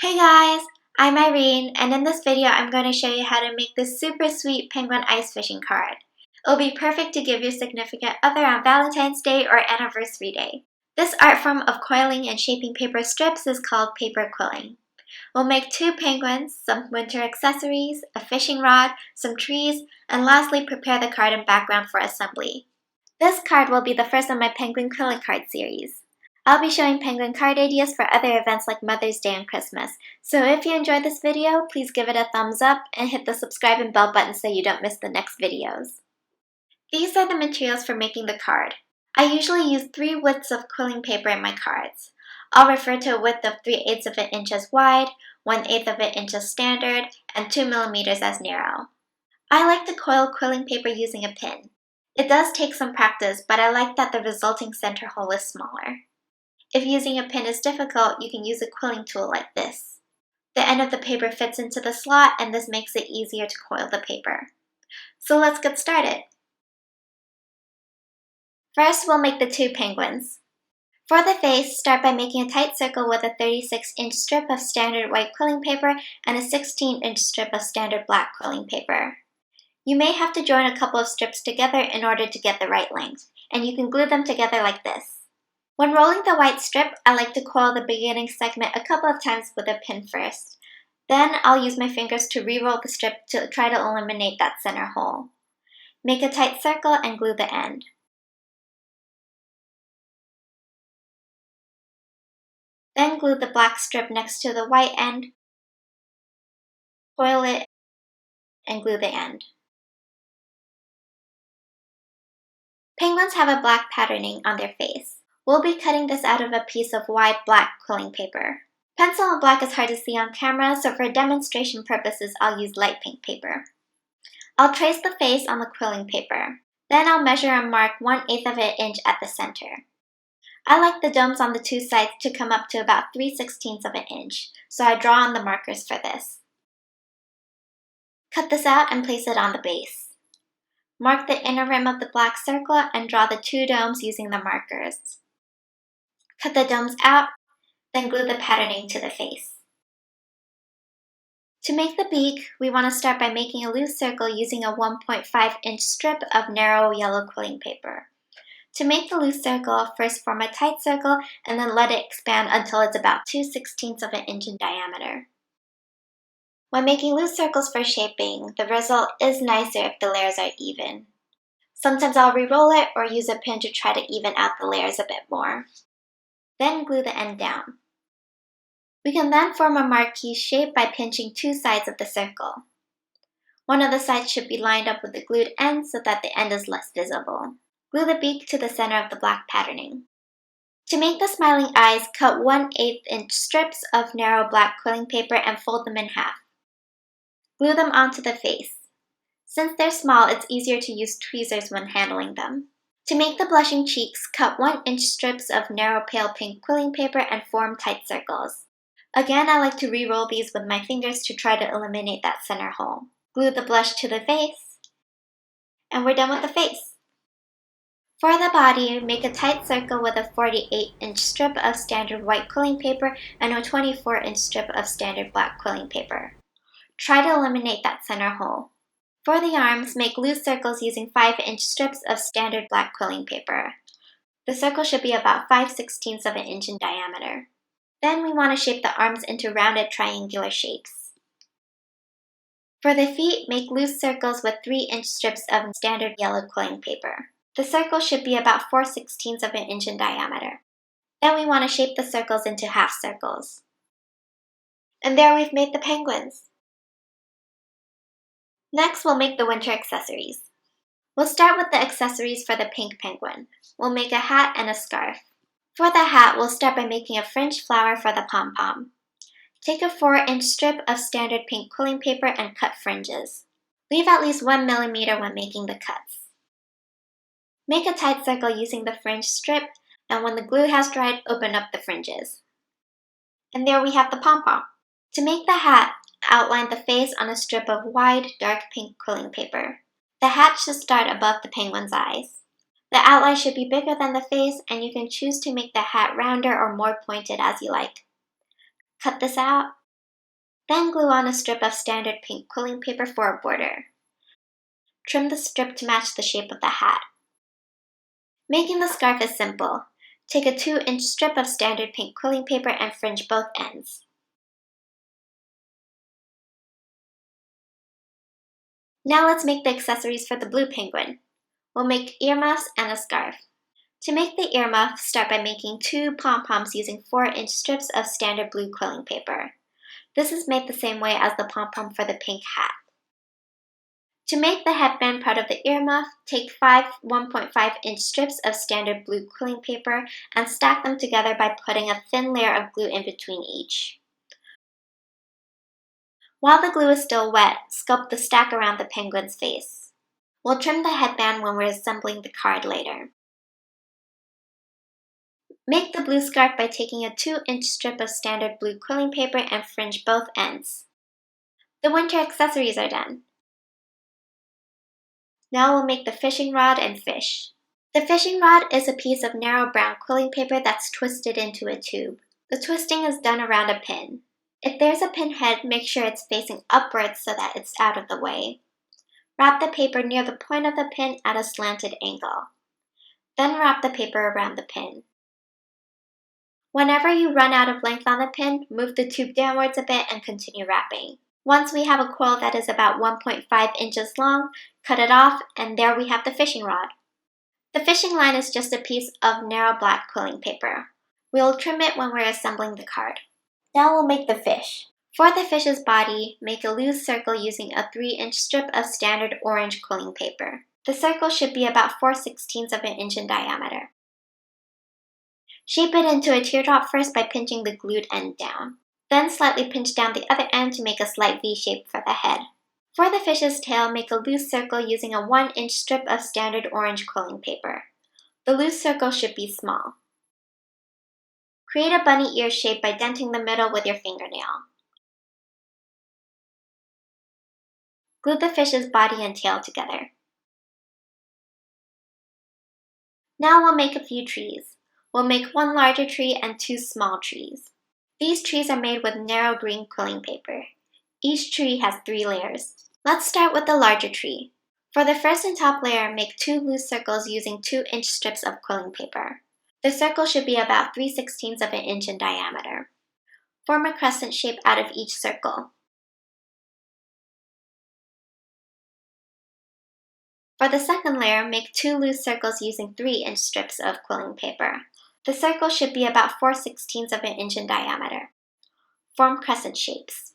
Hey guys, I'm Irene, and in this video I'm going to show you how to make this super sweet penguin ice fishing card. It'll be perfect to give your significant other on Valentine's Day or Anniversary Day. This art form of coiling and shaping paper strips is called paper quilling. We'll make 2 penguins, some winter accessories, a fishing rod, some trees, and lastly prepare the card and background for assembly. This card will be the first in my penguin quilling card series. I'll be showing penguin card ideas for other events like Mother's Day and Christmas, so if you enjoyed this video, please give it a thumbs up and hit the subscribe and bell button so you don't miss the next videos. These are the materials for making the card. I usually use 3 widths of quilling paper in my cards. I'll refer to a width of 3/8 of an inch as wide, 1/8 of an inch as standard, and 2 millimeters as narrow. I like to coil quilling paper using a pin. It does take some practice, but I like that the resulting center hole is smaller. If using a pin is difficult, you can use a quilling tool like this. The end of the paper fits into the slot, and this makes it easier to coil the paper. So let's get started. First, we'll make the 2 penguins. For the face, start by making a tight circle with a 36-inch strip of standard white quilling paper and a 16-inch strip of standard black quilling paper. You may have to join a couple of strips together in order to get the right length, and you can glue them together like this. When rolling the white strip, I like to coil the beginning segment a couple of times with a pin first. Then I'll use my fingers to re-roll the strip to try to eliminate that center hole. Make a tight circle and glue the end. Then glue the black strip next to the white end, coil it, and glue the end. Penguins have a black patterning on their face. We'll be cutting this out of a piece of wide black quilling paper. Pencil and black is hard to see on camera, so for demonstration purposes I'll use light pink paper. I'll trace the face on the quilling paper. Then I'll measure and mark 1/8 of an inch at the center. I like the domes on the 2 sides to come up to about 3/16 of an inch, so I draw on the markers for this. Cut this out and place it on the base. Mark the inner rim of the black circle and draw the 2 domes using the markers. Cut the domes out, then glue the patterning to the face. To make the beak, we want to start by making a loose circle using a 1.5-inch strip of narrow yellow quilling paper. To make the loose circle, first form a tight circle and then let it expand until it's about 2/16 of an inch in diameter. When making loose circles for shaping, the result is nicer if the layers are even. Sometimes I'll re-roll it or use a pin to try to even out the layers a bit more. Then glue the end down. We can then form a marquee shape by pinching 2 sides of the circle. One of the sides should be lined up with the glued end so that the end is less visible. Glue the beak to the center of the black patterning. To make the smiling eyes, cut 1/8-inch strips of narrow black quilling paper and fold them in half. Glue them onto the face. Since they're small, it's easier to use tweezers when handling them. To make the blushing cheeks, cut 1-inch strips of narrow pale pink quilling paper and form tight circles. Again, I like to re-roll these with my fingers to try to eliminate that center hole. Glue the blush to the face, and we're done with the face. For the body, make a tight circle with a 48-inch strip of standard white quilling paper and a 24-inch strip of standard black quilling paper. Try to eliminate that center hole. For the arms, make loose circles using 5-inch strips of standard black quilling paper. The circle should be about 5/16 of an inch in diameter. Then we want to shape the arms into rounded triangular shapes. For the feet, make loose circles with 3-inch strips of standard yellow quilling paper. The circle should be about 4/16 of an inch in diameter. Then we want to shape the circles into half circles. And there we've made the penguins. Next, we'll make the winter accessories. We'll start with the accessories for the pink penguin. We'll make a hat and a scarf. For the hat, we'll start by making a fringed flower for the pom-pom. Take a 4-inch strip of standard pink quilling paper and cut fringes. Leave at least 1 millimeter when making the cuts. Make a tight circle using the fringe strip, and when the glue has dried, open up the fringes. And there we have the pom-pom. To make the hat, outline the face on a strip of wide, dark pink quilling paper. The hat should start above the penguin's eyes. The outline should be bigger than the face, and you can choose to make the hat rounder or more pointed as you like. Cut this out, Then glue on a strip of standard pink quilling paper for a border. Trim the strip to match the shape of the hat. Making the scarf is simple. Take a 2-inch strip of standard pink quilling paper and fringe both ends. Now let's make the accessories for the blue penguin. We'll make earmuffs and a scarf. To make the earmuff, start by making 2 pom-poms using 4-inch strips of standard blue quilling paper. This is made the same way as the pom-pom for the pink hat. To make the headband part of the earmuff, take 5 1.5-inch strips of standard blue quilling paper and stack them together by putting a thin layer of glue in between each. While the glue is still wet, sculpt the stack around the penguin's face. We'll trim the headband when we're assembling the card later. Make the blue scarf by taking a 2-inch strip of standard blue quilling paper and fringe both ends. The winter accessories are done. Now we'll make the fishing rod and fish. The fishing rod is a piece of narrow brown quilling paper that's twisted into a tube. The twisting is done around a pin. If there's a pin head, make sure it's facing upwards so that it's out of the way. Wrap the paper near the point of the pin at a slanted angle. Then wrap the paper around the pin. Whenever you run out of length on the pin, move the tube downwards a bit and continue wrapping. Once we have a coil that is about 1.5 inches long, cut it off, and there we have the fishing rod. The fishing line is just a piece of narrow black quilling paper. We'll trim it when we're assembling the card. Now we'll make the fish. For the fish's body, make a loose circle using a 3-inch strip of standard orange quilling paper. The circle should be about 4/16 of an inch in diameter. Shape it into a teardrop first by pinching the glued end down. Then slightly pinch down the other end to make a slight V shape for the head. For the fish's tail, make a loose circle using a 1-inch strip of standard orange quilling paper. The loose circle should be small. Create a bunny ear shape by denting the middle with your fingernail. Glue the fish's body and tail together. Now we'll make a few trees. We'll make 1 larger tree and 2 small trees. These trees are made with narrow green quilling paper. Each tree has 3 layers. Let's start with the larger tree. For the first and top layer, make 2 loose circles using 2-inch strips of quilling paper. The circle should be about 3/16 of an inch in diameter. Form a crescent shape out of each circle. For the second layer, make 2 loose circles using 3-inch strips of quilling paper. The circle should be about 4/16 of an inch in diameter. Form crescent shapes.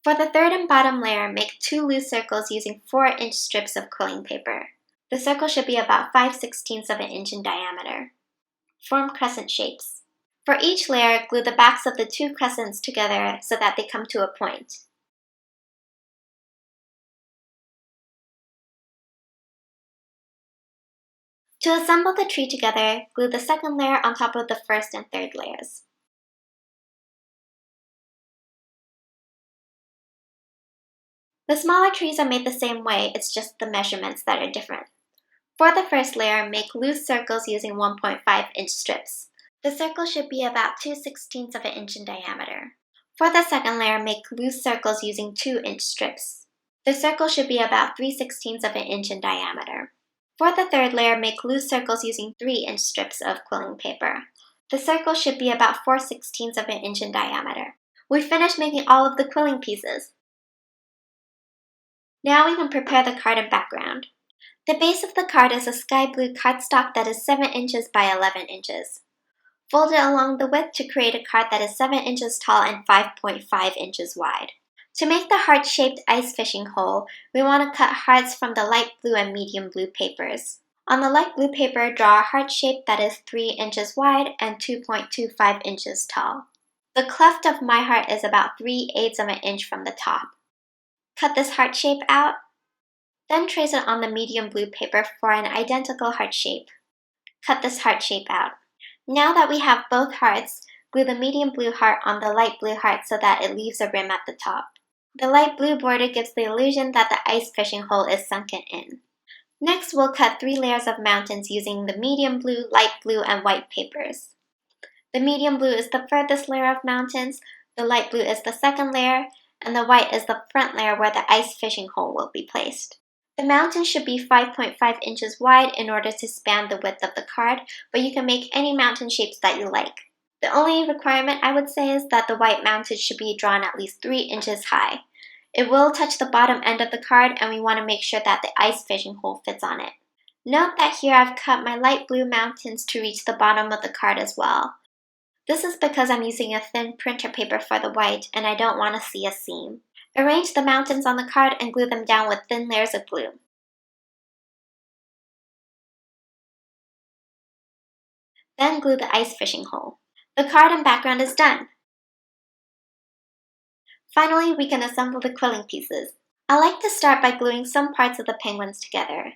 For the third and bottom layer, make 2 loose circles using 4-inch strips of quilling paper. The circle should be about 5/16 of an inch in diameter. Form crescent shapes. For each layer, glue the backs of the 2 crescents together so that they come to a point. To assemble the tree together, glue the second layer on top of the first and third layers. The smaller trees are made the same way, it's just the measurements that are different. For the first layer, make loose circles using 1.5-inch strips. The circle should be about 2/16 of an inch in diameter. For the second layer, make loose circles using 2-inch strips. The circle should be about 3/16 of an inch in diameter. For the third layer, make loose circles using 3-inch strips of quilling paper. The circle should be about 4/16 of an inch in diameter. We finished making all of the quilling pieces. Now we can prepare the card and background. The base of the card is a sky blue cardstock that is 7 inches by 11 inches. Fold it along the width to create a card that is 7 inches tall and 5.5 inches wide. To make the heart-shaped ice fishing hole, we want to cut hearts from the light blue and medium blue papers. On the light blue paper, draw a heart shape that is 3 inches wide and 2.25 inches tall. The cleft of my heart is about 3/8 of an inch from the top. Cut this heart shape out. Then trace it on the medium blue paper for an identical heart shape. Cut this heart shape out. Now that we have both hearts, glue the medium blue heart on the light blue heart so that it leaves a rim at the top. The light blue border gives the illusion that the ice fishing hole is sunken in. Next, we'll cut 3 layers of mountains using the medium blue, light blue, and white papers. The medium blue is the furthest layer of mountains, the light blue is the second layer, and the white is the front layer where the ice fishing hole will be placed. The mountain should be 5.5 inches wide in order to span the width of the card, but you can make any mountain shapes that you like. The only requirement I would say is that the white mountain should be drawn at least 3 inches high. It will touch the bottom end of the card, and we want to make sure that the ice fishing hole fits on it. Note that here I've cut my light blue mountains to reach the bottom of the card as well. This is because I'm using a thin printer paper for the white and I don't want to see a seam. Arrange the mountains on the card and glue them down with thin layers of glue. Then glue the ice fishing hole. The card and background is done. Finally, we can assemble the quilling pieces. I like to start by gluing some parts of the penguins together.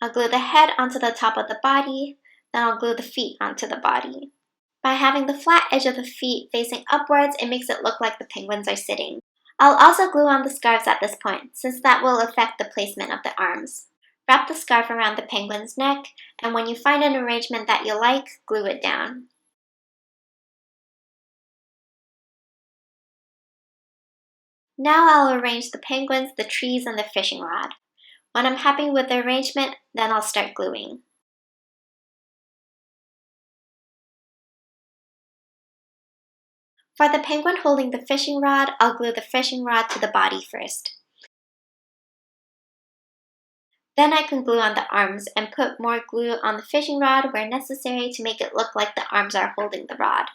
I'll glue the head onto the top of the body, then I'll glue the feet onto the body. By having the flat edge of the feet facing upwards, it makes it look like the penguins are sitting. I'll also glue on the scarves at this point, since that will affect the placement of the arms. Wrap the scarf around the penguin's neck, and when you find an arrangement that you like, glue it down. Now I'll arrange the penguins, the trees, and the fishing rod. When I'm happy with the arrangement, then I'll start gluing. For the penguin holding the fishing rod, I'll glue the fishing rod to the body first. Then I can glue on the arms and put more glue on the fishing rod where necessary to make it look like the arms are holding the rod.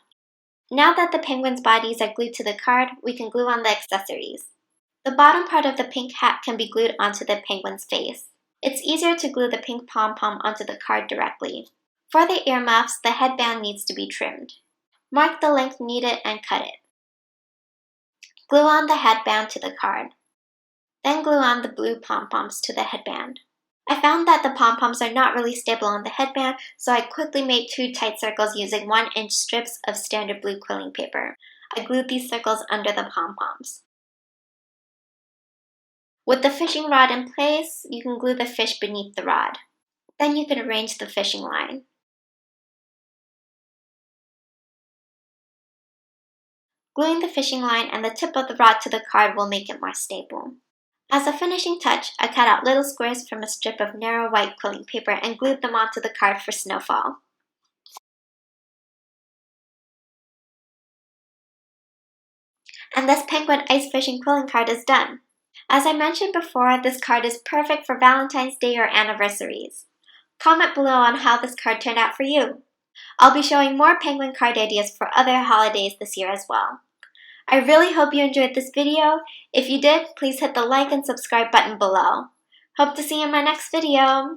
Now that the penguin's bodies are glued to the card, we can glue on the accessories. The bottom part of the pink hat can be glued onto the penguin's face. It's easier to glue the pink pom-pom onto the card directly. For the earmuffs, the headband needs to be trimmed. Mark the length needed and cut it. Glue on the headband to the card. Then glue on the blue pom-poms to the headband. I found that the pom-poms are not really stable on the headband, so I quickly made 2 tight circles using 1-inch strips of standard blue quilling paper. I glued these circles under the pom-poms. With the fishing rod in place, you can glue the fish beneath the rod. Then you can arrange the fishing line. Gluing the fishing line and the tip of the rod to the card will make it more stable. As a finishing touch, I cut out little squares from a strip of narrow white quilling paper and glued them onto the card for snowfall. And this penguin ice fishing quilling card is done. As I mentioned before, this card is perfect for Valentine's Day or anniversaries. Comment below on how this card turned out for you. I'll be showing more penguin card ideas for other holidays this year as well. I really hope you enjoyed this video. If you did, please hit the like and subscribe button below. Hope to see you in my next video.